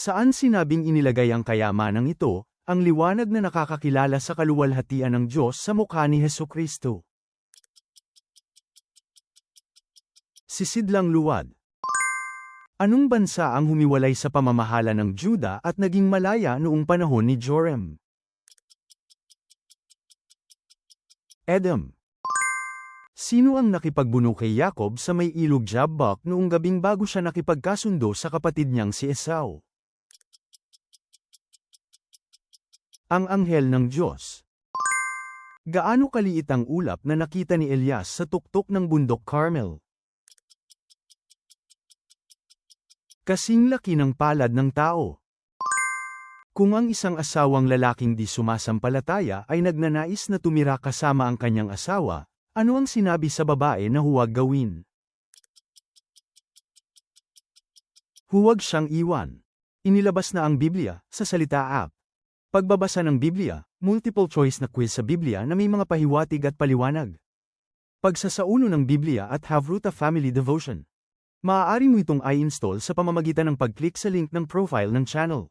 Saan sinabing inilagay ang kayamanang ito, ang liwanag na nakakakilala sa kaluwalhatian ng Diyos sa mukha ni Hesukristo? Sisidlang luwad. Anong bansa ang humiwalay sa pamamahala ng Juda at naging malaya noong panahon ni Joram? Edom. Sino ang nakipagbuno kay Jacob sa may ilog Jabbok noong gabing bago siya nakipagkasundo sa kapatid niyang si Esau? Ang anghel ng Diyos. Gaano kaliit ang ulap na nakita ni Elias sa tuktok ng bundok Carmel? Kasing laki ng palad ng tao. Kung ang isang asawang lalaking di sumasampalataya ay nagnanais na tumira kasama ang kanyang asawa, ano ang sinabi sa babae na huwag gawin? Huwag siyang iwan. Inilabas na ang Biblia sa Salita App. Pagbabasa ng Biblia, multiple choice na quiz sa Biblia na may mga pahiwatig at paliwanag. Pagsasaulo ng Biblia at Havruta Family Devotion. Maaari mo itong i-install sa pamamagitan ng pag-click sa link ng profile ng channel.